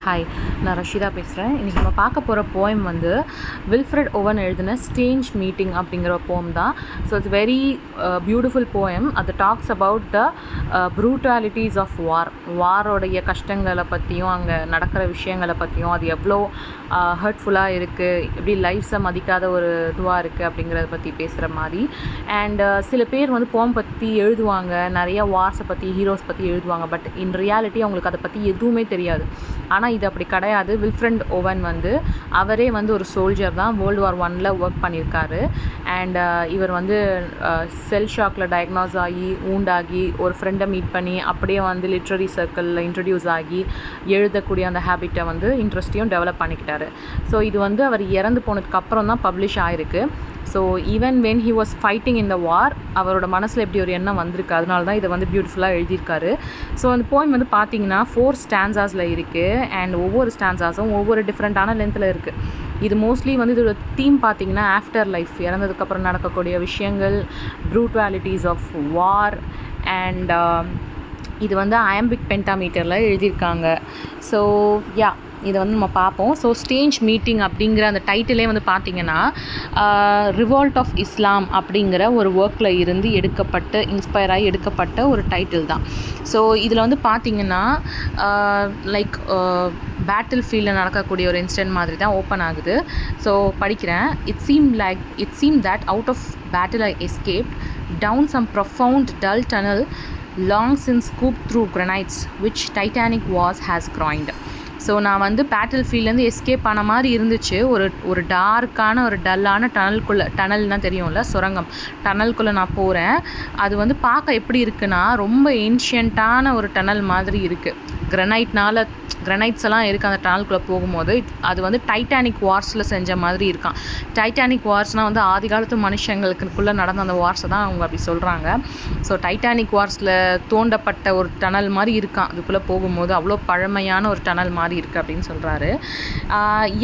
Hi, நான் ரஷிதா பேசுகிறேன். இன்றைக்கி நம்ம பார்க்க போகிற போயம் வந்து வில்ஃப்ரெட் ஓவன் எழுதின ஸ்டேஞ்ச் மீட்டிங் அப்படிங்கிற போயம் தான். So it's very beautiful poem. அது டாக்ஸ் அபவுட் த ப்ரூட்டாலிட்டிஸ் ஆஃப் வாரோடைய கஷ்டங்களை பற்றியும் அங்கே நடக்கிற விஷயங்களை பற்றியும் அது எவ்வளோ ஹர்ட்ஃபுல்லாக இருக்குது, எப்படி லைஃப்ஸை மதிக்காத ஒரு இதுவாக இருக்குது அப்படிங்கிறத பற்றி பேசுகிற மாதிரி. அண்ட் சில பேர் வந்து போம் பற்றி எழுதுவாங்க, நிறைய வார்ஸை பற்றி ஹீரோஸ் பற்றி எழுதுவாங்க. பட் இன் ரியாலிட்டி அவங்களுக்கு அதை பற்றி எதுவுமே தெரியாது. ஆனால் இது அப்படி கிடையாது. வில்ஃப்ரெட் ஓவன் வந்து அவரே வந்து ஒரு சோல்ஜர் தான். World War I ஒர்க் பண்ணியிருக்காரு. அண்ட் இவர் வந்து செல் ஷாக்கில் டயக்னாஸ் ஆகி ஊண்டாகி ஒரு ஃப்ரெண்டை மீட் பண்ணி அப்படியே வந்து லிட்ரரி சர்க்கிளில் இன்ட்ரடியூஸ் ஆகி எழுதக்கூடிய அந்த ஹேபிட்டை வந்து இன்ட்ரெஸ்ட்டையும் டெவலப் பண்ணிக்கிட்டாரு. ஸோ இது வந்து அவர் இறந்து போனதுக்கு அப்புறம் தான் பப்ளிஷ் ஆகிருக்கு. So even when he was fighting in the war அவரோட மனசில் எப்படி ஒரு எண்ணம் வந்திருக்கு, அதனால தான் இதை வந்து பியூட்டிஃபுல்லாக எழுதியிருக்காரு. ஸோ அந்த போயம் வந்து பார்த்தீங்கன்னா 4 ஸ்டான்ஸாஸில் இருக்குது. அண்ட் ஒவ்வொரு ஸ்டான்ஸாஸும் ஒவ்வொரு டிஃப்ரெண்ட்டான லென்த்தில் இருக்குது. இது மோஸ்ட்லி வந்து இதோட தீம் பார்த்தீங்கன்னா ஆஃப்டர் லைஃப், இறந்ததுக்கப்புறம் நடக்கக்கூடிய விஷயங்கள், ப்ரூட்டாலிட்டிஸ் ஆஃப் வார். அண்ட் இது வந்து அயம்பிக் பென்டாமீட்டரில் எழுதியிருக்காங்க. ஸோ யா, இதை வந்து நம்ம பார்ப்போம். ஸோ ஸ்டேஞ்ச் மீட்டிங் அப்படிங்கிற அந்த டைட்டிலே வந்து பார்த்திங்கன்னா ரிவால்ட் ஆஃப் இஸ்லாம் அப்படிங்கிற ஒரு ஒர்க்கில் இருந்து எடுக்கப்பட்டு இன்ஸ்பயர் ஆகி எடுக்கப்பட்ட ஒரு டைட்டில் தான். ஸோ இதில் வந்து பார்த்திங்கன்னா லைக் பேட்டில் ஃபீல்டில் நடக்கக்கூடிய ஒரு இன்சிடென்ட் மாதிரி தான் ஓப்பன் ஆகுது. ஸோ படிக்கிறேன். It seem that out of battle I escaped down some profound dull tunnel long since scooped through granites which Titanic wars has groined. So நான் வந்து பேட்டில் ஃபீல்ட்லேருந்து எஸ்கேப் ஆன மாதிரி இருந்துச்சு. ஒரு டார்க்கான ஒரு டல்லான டனல்னால் தெரியும்ல, சுரங்கம், டனல்குள்ளே நான் போகிறேன். அது வந்து பார்க்க எப்படி இருக்குன்னா ரொம்ப ஏன்ஷியண்ட்டான ஒரு டனல் மாதிரி இருக்குது. கிரனைட்ஸ் எல்லாம் இருக்குது அந்த டனல்குள்ளே போகும்போது. அது வந்து டைட்டானிக் வார்ஸில் செஞ்ச மாதிரி இருக்கான். டைட்டானிக் வார்ஸ்னால் வந்து ஆதி காலத்து மனுஷங்களுக்குள்ளே நடந்த அந்த வார்ஸை தான் அவங்க அப்படி சொல்கிறாங்க. ஸோ டைட்டானிக் வார்ஸில் தோண்டப்பட்ட ஒரு டனல் மாதிரி இருக்கான். அதுக்குள்ளே போகும்போது அவ்வளோ பழமையான ஒரு டனல் மாதிரி இருக்குது அப்படின்னு சொல்கிறாரு.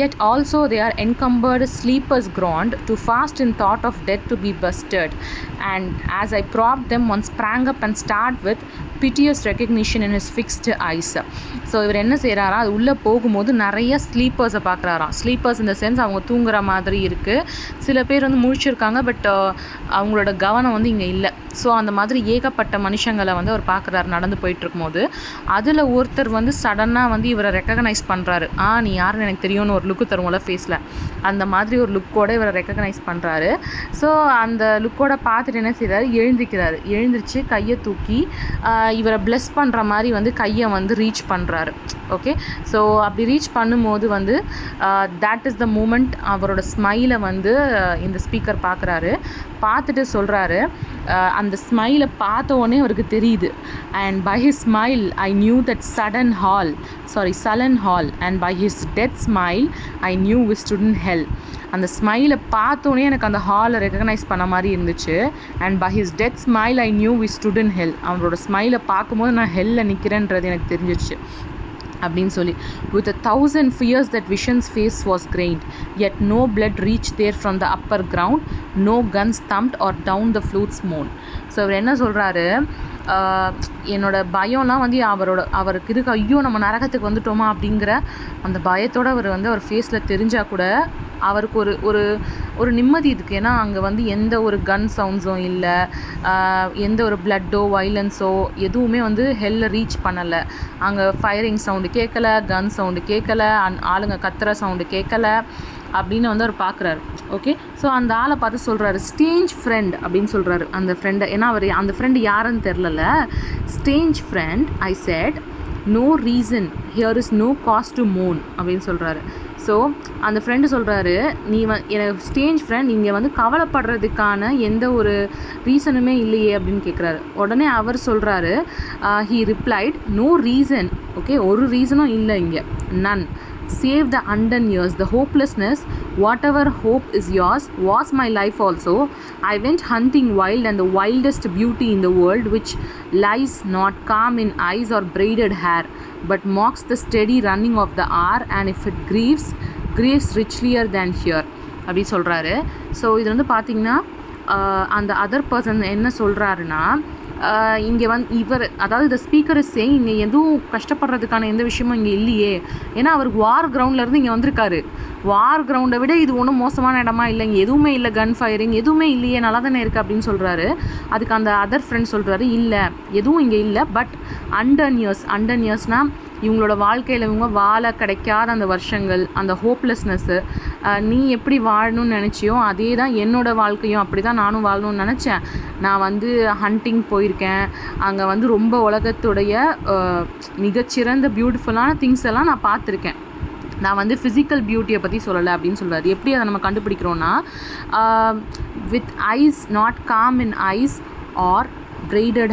Yet also they are encumbered sleepers groaned to fast in thought of death to be busted, and as I propped them one sprang up and stared with piteous recognition in his fixed eyes. So இவர் என்ன செய்கிறாரா, அது உள்ளே போகும்போது நிறைய ஸ்லீப்பர்ஸை பார்க்குறாராம். Sleepers இந்த sense அவங்க தூங்குற மாதிரி இருக்குது. சில பேர் வந்து முழிச்சிருக்காங்க, பட் அவங்களோட கவனம் வந்து இங்கே இல்லை. ஸோ அந்த மாதிரி ஏகப்பட்ட மனுஷங்களை வந்து அவர் பார்க்குறாரு நடந்து போயிட்டுருக்கும்போது. அதில் ஒருத்தர் வந்து சடனாக வந்து இவரை ரெக்கக்னைஸ் பண்ணுறாரு. நீ யாருன்னு எனக்கு தெரியும்னு ஒரு லுக்கு தருவோம்ல ஃபேஸில், அந்த மாதிரி ஒரு லுக்கோட இவரை ரெக்கக்னைஸ் பண்ணுறாரு. ஸோ அந்த லுக்கோட பார்த்துட்டு என்ன செய்கிறாரு, எழுந்திரிச்சு கையை தூக்கி இவரை பிளஸ் பண்ணுற மாதிரி வந்து கையை வந்து ரீச் பண்ணுறாரு. ஓகே, ஸோ அப்படி ரீச் பண்ணும்போது வந்து தட் இஸ் த மூமெண்ட் அவரோட ஸ்மைலை வந்து இந்த ஸ்பீக்கர் பார்த்துட்டு சொல்கிறாரு. அந்த ஸ்மைலை பார்த்த உடனே அவருக்கு தெரியுது. And by his smile I knew that sullen hall and by his death smile I knew we stood in hell. அந்த ஸ்மைலை பார்த்தோன்னே எனக்கு அந்த ஹாலை ரெக்கக்னைஸ் பண்ண மாதிரி இருந்துச்சு. And by his death smile I knew we stood in hell. அவரோட ஸ்மைலை பார்க்கும்போது நான் ஹெல்லில் நிற்கிறேன்றது எனக்கு தெரிஞ்சிச்சு அப்படின்னு சொல்லி. With 1,000 fears that vision's face was grained, yet no blood reached there from the upper ground, no guns thumped or down the flute's moan. So அவர் என்ன சொல்கிறாரு, என்னோட பயம்லாம் வந்து அவருக்கு இருக்கு. ஐயோ நம்ம நரகத்துக்கு வந்துட்டோமா அப்படிங்கிற அந்த பயத்தோடு அவர் ஃபேஸில் தெரிஞ்சால் கூட அவருக்கு ஒரு நிம்மதி இருக்குது. ஏன்னா அங்கே வந்து எந்த ஒரு கன் சவுண்ட்ஸும் இல்லை, எந்த ஒரு பிளட்டோ வைலன்ஸோ எதுவுமே வந்து ஹெல்ல ரீச் பண்ணலை. அங்கே ஃபயரிங் சவுண்டு கேட்கலை, கன் சவுண்டு கேட்கலை, ஆளுங்க கத்துற சவுண்டு கேட்கலை அப்படின்னு வந்து அவர் பார்க்குறாரு. ஓகே, ஸோ அந்த ஆளை பார்த்து சொல்கிறாரு ஸ்டேஞ்ச் ஃப்ரெண்ட் அப்படின்னு சொல்கிறாரு அந்த ஃப்ரெண்டை. ஏன்னா அந்த ஃப்ரெண்டு யாருன்னு தெரிலல. Strange friend I said no reason here is no cause to மோன் அப்படின்னு சொல்கிறாரு. ஸோ அந்த ஃப்ரெண்டு சொல்கிறாரு, எனக்கு ஸ்டேஞ்ச் ஃப்ரெண்ட் இங்கே வந்து கவலைப்படுறதுக்கான எந்த ஒரு ரீசனுமே இல்லையே அப்படின்னு கேட்குறாரு. உடனே அவர் சொல்கிறாரு, he replied no reason. Okay, ஒரு ரீசனும் இல்லை இங்கே, நன். Save the undone years, the hopelessness, whatever hope is yours was my life also. I went hunting wild and the wildest beauty in the world which lies not calm in eyes or braided hair, but mocks the steady running of the hour, and if it grieves richlier than here அப்படி சொல்கிறாரு. So இது வந்து பார்த்திங்கன்னா அந்த other person என்ன சொல்கிறாருன்னா, இங்கே இவர் அதாவது த ஸ்பீக்கர் இஸ் சேயிங் இங்கே எதுவும் கஷ்டப்படுறதுக்கான எந்த விஷயமும் இங்கே இல்லையே. ஏன்னா அவருக்கு வார் கிரவுண்ட்லேருந்து இங்கே வந்திருக்காரு. வார் கிரவுண்டை விட இது ஒன்றும் மோசமான இடமா இல்லை, இங்கே எதுவுமே இல்லை, கன் ஃபயரிங் எதுவுமே இல்லையே, நல்லா தானே இருக்குது அப்படின்னு சொல்கிறாரு. அதுக்கு அந்த அதர் ஃப்ரெண்ட் சொல்கிறாரு, இல்லை எதுவும் இங்கே இல்லை, பட் அண்டர்ன் இயர்ஸ்னால் இவங்களோட வாழ்க்கையில் இவங்க வாழ கிடைக்காத அந்த வருஷங்கள், அந்த ஹோப்லெஸ்னஸ்ஸு, நீ எப்படி வாழணும்னு நினச்சியோ அதே தான் என்னோடய வாழ்க்கையும், அப்படி தான் நானும் வாழணும்னு நினச்சேன். நான் ஹண்டிங் போயிருக்கேன், அங்கே ரொம்ப உலகத்துடைய மிகச்சிறந்த பியூட்டிஃபுல்லான திங்ஸ் எல்லாம் நான் பார்த்துருக்கேன். நான் ஃபிசிக்கல் பியூட்டியை பற்றி சொல்லலை அப்படின்னு சொல்கிறாரு. எப்படி அதை நம்ம கண்டுபிடிக்கிறோன்னா, which lies not calm in eyes or braided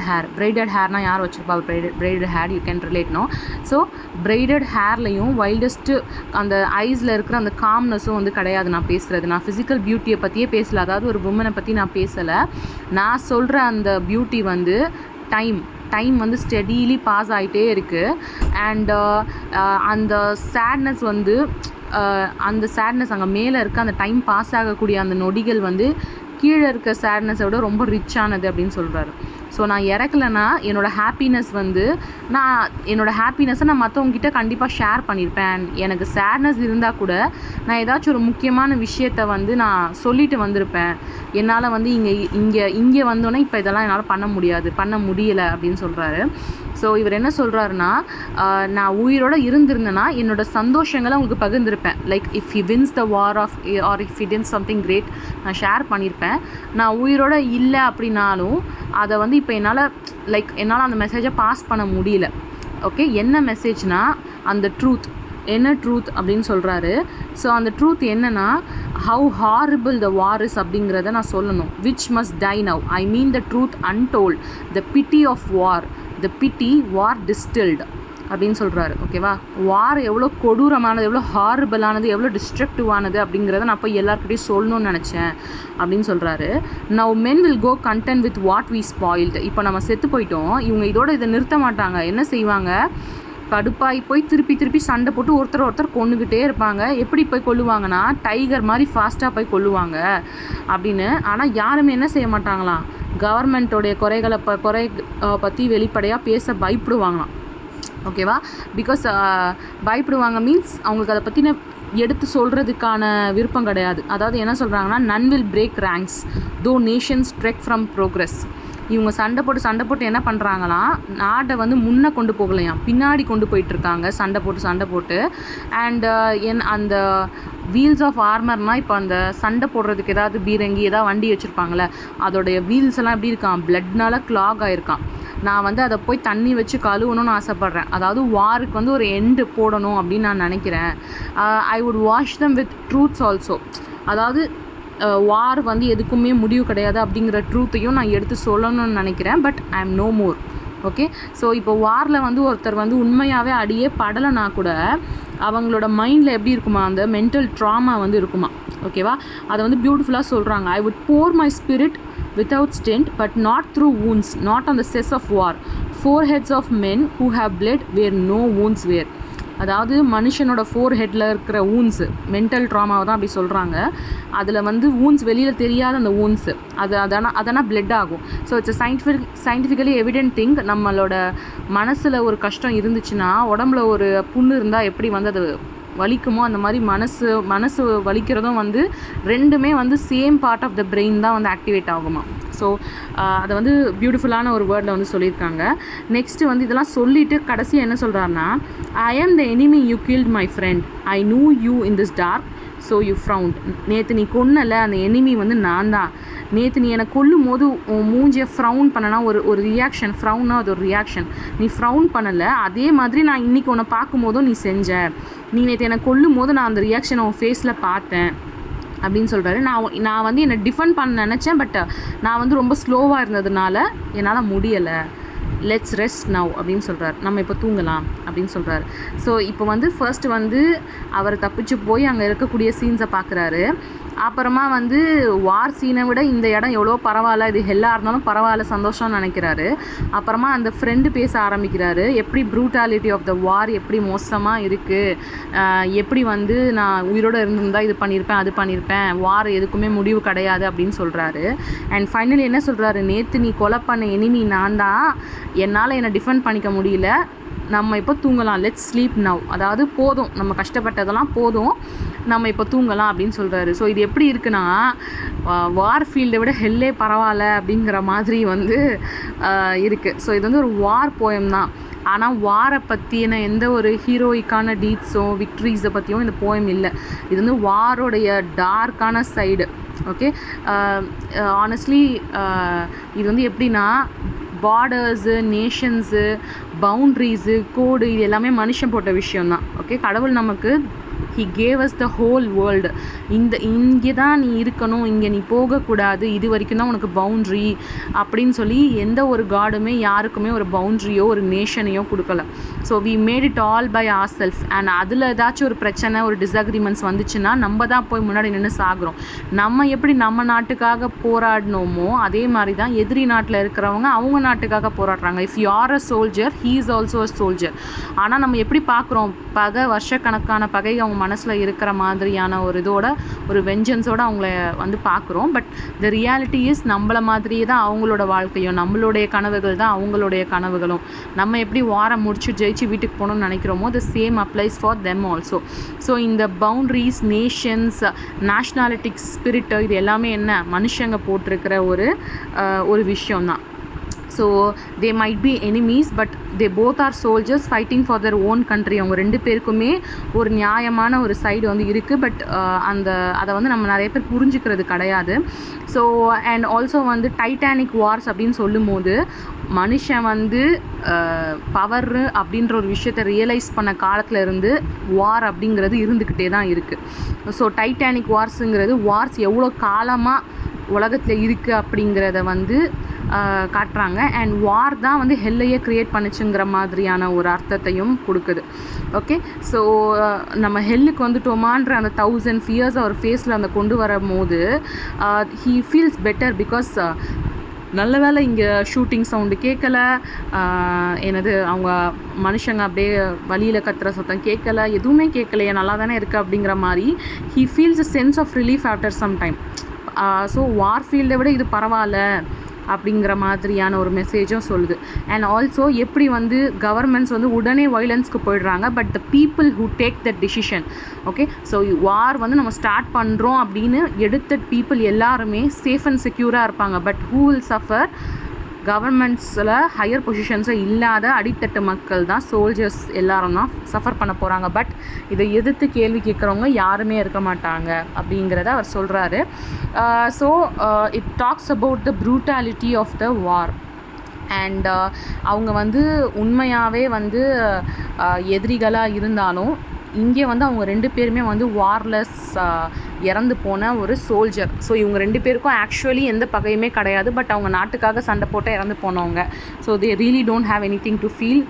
ஹேர்னால் யார் வச்சுருப்பா? braided hair you can relate, no? So braided ஹேர்லையும் வைல்டஸ்ட்டு அந்த ஐஸில் இருக்கிற அந்த காம்னஸும் கிடையாது. நான் பேசுகிறது நான் ஃபிசிக்கல் பியூட்டியை பற்றியே பேசலை, அதாவது ஒரு உமனை பற்றி நான் பேசலை. நான் சொல்கிற அந்த பியூட்டி டைம் ஸ்டெடிலி பாஸ் ஆகிட்டே இருக்குது. அண்ட் அந்த சேட்னஸ் அந்த சேட்னஸ் அங்கே மேலே இருக்க அந்த டைம் பாஸ் ஆகக்கூடிய அந்த நொடிகள் கீழே இருக்க சேட்னஸை விட ரொம்ப ரிச்சானது அப்படின்னு சொல்கிறாரு. ஸோ நான் இறக்கலைன்னா என்னோடய ஹாப்பினஸ் என்னோடய ஹாப்பினஸை நான் மற்றவங்ககிட்ட கண்டிப்பாக ஷேர் பண்ணியிருப்பேன். எனக்கு சேட்னஸ் இருந்தால் கூட நான் ஏதாச்சும் ஒரு முக்கியமான விஷயத்தை நான் சொல்லிட்டு வந்திருப்பேன். என்னால் இங்கே வந்தோன்னே இப்போ இதெல்லாம் என்னால் பண்ண முடியலை அப்படின்னு சொல்கிறாரு. ஸோ இவர் என்ன சொல்கிறாருன்னா, நான் உயிரோடு இருந்திருந்தேன்னா என்னோடய சந்தோஷங்களை உங்களுக்கு பகிர்ந்திருப்பேன். Like if he wins the war or if he does something great நான் ஷேர் பண்ணியிருப்பேன். நான் உயிரோடு இல்லை அப்படின்னாலும் அதை இப்போ என்னால் அந்த மெசேஜை பாஸ் பண்ண முடியல. ஓகே, என்ன மெசேஜ்னால் அந்த என்ன ட்ரூத் அப்படின்னு சொல்கிறாரு. ஸோ அந்த ட்ரூத் என்னென்னா, how horrible the war is அப்படிங்கிறத நான் சொல்லணும். Which must die now, I mean the truth untold, the pity of war, the pity war distilled அப்படின்னு சொல்கிறாரு. ஓகேவா, வார் எவ்வளோ கொடூரமானது, எவ்வளோ ஹாரிபிளானது, எவ்வளோ டிஸ்ட்ரக்டிவானது அப்படிங்கிறத நான் போய் எல்லாருக்கிட்டையும் சொல்லணும்னு நினச்சேன் அப்படின்னு சொல்கிறாரு. Now men will go content with what we spoiled. இப்போ நம்ம செத்து போயிட்டோம், இவங்க இதை நிறுத்த மாட்டாங்க. என்ன செய்வாங்க, கடுப்பாகி போய் திருப்பி சண்டை போட்டு ஒருத்தர் கொண்டுக்கிட்டே இருப்பாங்க. எப்படி போய் கொல்லுவாங்கன்னா, டைகர் மாதிரி ஃபாஸ்ட்டாக போய் கொல்லுவாங்க அப்படின்னு. ஆனால் யாருமே என்ன செய்ய மாட்டாங்களாம், கவர்மெண்ட்டோடைய குறை பற்றி வெளிப்படையாக பேச பயப்படுவாங்களாம். ஓகேவா, பிகாஸ் பயப்படுவாங்க மீன்ஸ் அவங்களுக்கு அதை பற்றின எடுத்து சொல்கிறதுக்கான விருப்பம் கிடையாது. அதாவது என்ன சொல்கிறாங்கன்னா, நன் வில் பிரேக் ரேங்க்ஸ் தோ நேஷன்ஸ் ட்ரெக் ஃப்ரம் ப்ரோக்ரஸ். இவங்க சண்டை போட்டு என்ன பண்ணுறாங்களாம், நாட்டை முன்னே கொண்டு போகலையாம், பின்னாடி கொண்டு போயிட்டுருக்காங்க சண்டை போட்டு. அண்ட் அந்த வீல்ஸ் ஆஃப் ஆர்மர்னால் இப்போ அந்த சண்டை போடுறதுக்கு ஏதாவது பீரங்கி ஏதாவது வண்டி வச்சுருப்பாங்களே, அதோடைய வீல்ஸ் எல்லாம் எப்படி இருக்கான், பிளட்னால கிளாக் ஆகிருக்கான். நான் அதை போய் தண்ணி வச்சு கழுவணும்னு ஆசைப்பட்றேன். அதாவது வாருக்கு ஒரு எண்டு போடணும் அப்படின்னு நான் நினைக்கிறேன். I would wash them with truths also. அதாவது வார் எதுக்குமே முடிவு கிடையாது அப்படிங்கிற ட்ரூத்தையும் நான் எடுத்து சொல்லணும்னு நினைக்கிறேன். But I am no more. Okay, so இப்போ வாரில் ஒருத்தர் உண்மையாகவே அடியே படலைனா கூட அவங்களோட மைண்டில் எப்படி இருக்குமா, அந்த மென்டல் ட்ராமா இருக்குமா. ஓகேவா, அதை பியூட்டிஃபுல்லாக சொல்கிறாங்க. I would pour my spirit without stint, but not through wounds, not on the cess of war. Foreheads of men who have bled where no wounds were. அதாவது மனுஷனோட ஃபோர்ஹெட்டில் இருக்கிற ஊன்ஸு மென்டல் ட்ராமாவை தான் அப்படி சொல்கிறாங்க. அதில் ஊன்ஸ் வெளியில் தெரியாத அந்த ஊன்ஸு அதனால் பிளட் ஆகும். So it's scientifically evident thing. நம்மளோட மனசில் ஒரு கஷ்டம் இருந்துச்சுன்னா, உடம்புல ஒரு புண்ணு இருந்தால் எப்படி அது வலிக்குமோ அந்த மாதிரி மனசு வலிக்கிறதும் ரெண்டுமே same part of the brain தான் ஆக்டிவேட் ஆகுமா. ஸோ அதை பியூட்டிஃபுல்லான ஒரு வேர்டில் சொல்லியிருக்காங்க. நெக்ஸ்ட்டு இதெல்லாம் சொல்லிவிட்டு கடைசியாக என்ன சொல்கிறாருன்னா, I am the enemy you killed my friend, I knew you in this dark so you frowned. நேற்று நீ கொன்னல அந்த எனிமி நான் தான். நேற்று நீ என்னை கொல்லும் போது உன் மூஞ்சியை ஃப்ரவுன் பண்ணனா ஒரு ரியாக்ஷன், ஃப்ரவுன்னா அது ஒரு ரியாக்ஷன். நீ ஃப்ரவுன் பண்ணலை, அதே மாதிரி நான் இன்றைக்கி உன்னை பார்க்கும் போதும் நீ செஞ்ச. நீ நேற்று என்னை கொல்லும் போது நான் அந்த ரியாக்ஷனை உன் ஃபேஸில் பார்த்தேன் அப்படின்னு சொல்கிறாரு. நான் என்னை டிஃபெண்ட் பண்ண நினச்சேன், பட் நான் ரொம்ப ஸ்லோவாக இருந்ததுனால என்னால் முடியலை. லெட்ஸ் ரெஸ்ட் நவ் அப்படின்னு சொல்கிறார். நம்ம இப்போ தூங்கலாம் அப்படின்னு சொல்கிறாரு. ஸோ இப்போ ஃபர்ஸ்ட்டு அவர் தப்பிச்சு போய் அங்கே இருக்கக்கூடிய சீன்ஸை பார்க்குறாரு. அப்புறமா வந்து வார் சீனை விட இந்த இடம் எவ்வளோ பரவாயில்ல, இது ஹெல்லாக இருந்தாலும் பரவாயில்ல, சந்தோஷம்னு நினைக்கிறாரு. அப்புறமா அந்த ஃப்ரெண்டு பேச ஆரம்பிக்கிறாரு, எப்படி ப்ரூட்டாலிட்டி ஆஃப் த வார் எப்படி மோசமாக இருக்குது, எப்படி வந்து நான் உயிரோடு இருந்திருந்தால் இது பண்ணியிருப்பேன், அது பண்ணியிருப்பேன், வார் எதுக்குமே முடிவு கிடையாது அப்படின்னு சொல்கிறாரு. அண்ட் ஃபைனலி என்ன சொல்கிறாரு, நேற்று நீ கொலை பண்ண எனிமி நான் தான், என்னால் என்னை டிஃபெண்ட் பண்ணிக்க முடியல, நம்ம இப்போ தூங்கலாம், லெட்ஸ் ஸ்லீப் நவ், அதாவது போதும், நம்ம கஷ்டப்பட்டதெல்லாம் போதும், நம்ம இப்போ தூங்கலாம் அப்படின்னு சொல்கிறாரு. ஸோ இது எப்படி இருக்குன்னா, வார் ஃபீல்டை விட ஹெல்லே பரவாயில்ல அப்படிங்கிற மாதிரி வந்து இருக்குது. ஸோ இது வந்து ஒரு வார் போயம் தான். ஆனால் வாரை பற்றின எந்த ஒரு ஹீரோயிக்கான டீட்ஸோ விக்ட்ரிஸை பற்றியும் இந்த போயம் இல்லை. இது வந்து வாரோடைய டார்க்கான சைடு. ஓகே, ஆனஸ்ட்லி இது வந்து எப்படின்னா, பார்டர்ஸு, நேஷன்ஸு, பவுண்ட்ரிஸு, கோடு, இது எல்லாமே மனுஷன் போட்ட விஷயந்தான். ஓகே, கடவுள் நமக்கு he gave us the whole world. இங்கே தான் நீ இருக்கணும், இங்கே நீ போகக்கூடாது, இது வரைக்கும் தான் உனக்கு பவுண்ட்ரி அப்படின்னு சொல்லி எந்த ஒரு காடுமே யாருக்குமே ஒரு பவுண்ட்ரியோ ஒரு நேஷனையோ கொடுக்கல. So we made it all by ourselves. And அதில் ஏதாச்சும் ஒரு பிரச்சனை, ஒரு டிஸ்அக்ரிமெண்ட்ஸ் வந்துச்சுன்னா நம்ம தான் போய் முன்னாடி நின்று சாகுறோம். நம்ம எப்படி நம்ம நாட்டுக்காக போராடினோமோ அதே மாதிரி தான் எதிரி நாட்டில் இருக்கிறவங்க அவங்க நாட்டுக்காக போராடுறாங்க. If you are a soldier, he is also a soldier. ஆனால் நம்ம எப்படி பார்க்குறோம், பகை, வருஷக்கணக்கான பகை அவங்க மனசில் இருக்கிற மாதிரியான ஒரு இதோட, ஒரு வெஞ்சன்ஸோடு அவங்கள வந்து பார்க்குறோம். பட் த ரியாலிட்டி இஸ் நம்மள மாதிரியே தான் அவங்களோட வாழ்க்கையும், நம்மளுடைய கனவுகள் தான் அவங்களுடைய கனவுகளும். நம்ம எப்படி வாரம் முடிச்சு ஜெயிச்சு வீட்டுக்கு போகணும்னு நினைக்கிறோமோ the same applies for them also. So இந்த பவுண்ட்ரிஸ், நேஷன்ஸ், நேஷ்னாலிட்டிக் ஸ்பிரிட், இது எல்லாமே என்ன மனுஷங்க போட்டிருக்கிற ஒரு விஷயம்தான். So they might be enemies but they both are soldiers fighting for their own country. அவங்க ரெண்டு பேருக்குமே ஒரு நியாயமான ஒரு சைடு வந்து இருக்குது. பட் அதை வந்து நம்ம நிறைய பேர் புரிஞ்சுக்கிறது கிடையாது. ஸோ அண்ட் ஆல்சோ வந்து டைட்டானிக் வார்ஸ் அப்படின்னு சொல்லும் போது மனுஷன் வந்து பவர் அப்படின்ற ஒரு விஷயத்தை ரியலைஸ் பண்ண காலத்தில் இருந்து வார் அப்படிங்கிறது இருந்துக்கிட்டே தான் இருக்குது. ஸோ டைட்டானிக் வார்ஸுங்கிறது வார்ஸ் எவ்வளோ காலமாக உலகத்தில் இருக்குது அப்படிங்கிறத வந்து காட்டுறாங்க. அண்ட் வார் தான் வந்து ஹெல்லையே க்ரியேட் பண்ணிச்சுங்கிற மாதிரியான ஒரு அர்த்தத்தையும் கொடுக்குது. ஓகே, ஸோ நம்ம ஹெல்லுக்கு வந்துட்டோமான்ற அந்த 1000 ஃபியர்ஸ் அவர் ஃபேஸில் அந்த கொண்டு வரும் போது ஹீ ஃபீல்ஸ் பெட்டர். பிகாஸ் நல்ல வேளை இங்கே ஷூட்டிங் சவுண்டு கேட்கல, அவங்க மனுஷங்க அப்படியே வழியில் கத்துற சத்தம் கேட்கல, எதுவுமே கேட்கலையே, நல்லா தானே இருக்குது அப்படிங்கிற மாதிரி he feels a sense of relief after some time. So war ஃபீல்டை விட இது பரவாயில்ல அப்படிங்கிற மாதிரியான ஒரு மெசேஜும் சொல்லுது. அண்ட் ஆல்சோ எப்படி வந்து கவர்மெண்ட்ஸ் வந்து உடனே வைலன்ஸ்க்கு போயிடுறாங்க, but the people who take the decision. Okay, so war வந்து நம்ம ஸ்டார்ட் பண்ணுறோம் அப்படின்னு எடுத்த பீப்புள் எல்லாருமே சேஃப் அண்ட் செக்யூராக இருப்பாங்க. But who will suffer? கவர்மெண்ட்ஸில் ஹையர் பொசிஷன்ஸை இல்லாத அடித்தட்டு மக்கள் தான், சோல்ஜர்ஸ் எல்லாரும் தான் சஃபர் பண்ண போகிறாங்க. பட் இதை எதிர்த்து கேள்வி கேட்குறவங்க யாருமே இருக்க மாட்டாங்க அப்படிங்கிறத அவர் சொல்கிறாரு. So it talks about the brutality of the war. And அவங்க வந்து உண்மையாகவே வந்து எதிரிகளாக இருந்தாலும் இங்கே வந்து அவங்க ரெண்டு பேருமே வந்து வார்லெஸ் இறந்து போன ஒரு சோல்ஜர். ஸோ இவங்க ரெண்டு பேருக்கும் ஆக்சுவலி எந்த பகையுமே கிடையாது, பட் அவங்க நாட்டுக்காக சண்டை போட்டு இறந்து போனவங்க. So they really don't have anything to feel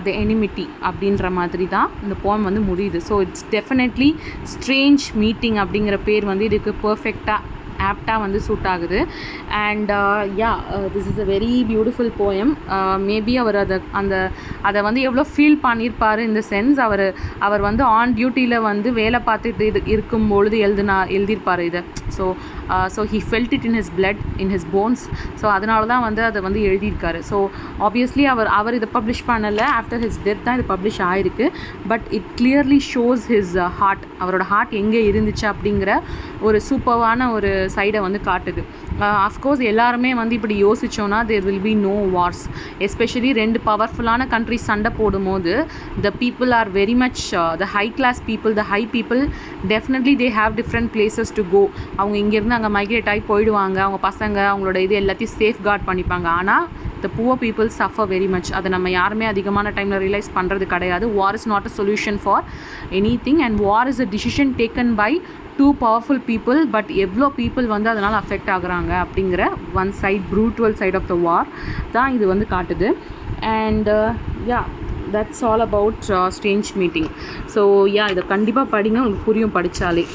the enmity அப்படின்ற மாதிரி தான் இந்த போயம் வந்து முடியுது. So it's definitely Strange Meeting அப்படிங்கிற பேர் வந்து இதுக்கு பர்ஃபெக்டாக ஆப்டாக வந்து சூட் ஆகுது. And this is a very beautiful poem. Maybe அவர் அதை வந்து எவ்வளோ ஃபீல் பண்ணியிருப்பார். இந்த சென்ஸ் அவர் வந்து ஆன் டியூட்டியில் வந்து வேலை பார்த்துட்டு இருக்கும்பொழுது எழுதியிருப்பார் இதை. So he felt it in his blood, in his bones. So அதனால தான் வந்து அதை வந்து எழுதியிருக்காரு. ஸோ ஆப்வியஸ்லி அவர் இதை பப்ளிஷ் பண்ணலை, ஆஃப்டர் ஹிஸ் டெத் தான் இது பப்ளிஷ் ஆகிருக்கு. But it clearly shows his heart, அவரோட ஹார்ட் எங்கே இருந்துச்சு அப்படிங்கிற ஒரு சூப்பரான ஒரு சைடை வந்து காட்டுது. அஃப்கோர்ஸ் எல்லாருமே வந்து இப்படி யோசித்தோன்னா there will be no wars. Especially ரெண்டு பவர்ஃபுல்லான கண்ட்ரிஸ் சண்டை போடும்போது the people are very much the high class people, the high people definitely they have different places to go. அவங்க இங்கேருந்து அங்கே மைக்ரேட் ஆகி போயிடுவாங்க, அவங்க பசங்க அவங்களோட இது எல்லாத்தையும் சேஃப் கார்ட் பண்ணிப்பாங்க. ஆனால் the poor people suffer very much. அதை நம்ம யாருமே அதிகமான டைமில் ரியலைஸ் பண்ணுறது கிடையாது. War is not a solution for anything and war is a decision taken by two powerful people. But எவ்வளோ பீப்புள் வந்து அதனால் அஃபெக்ட் ஆகுறாங்க அப்படிங்கிற one side, brutal side of the war தான் இது வந்து காட்டுது. And that's all about Strange Meeting. So இதை கண்டிப்பாக படிங்க, உங்களுக்கு புரியும் படித்தாலே.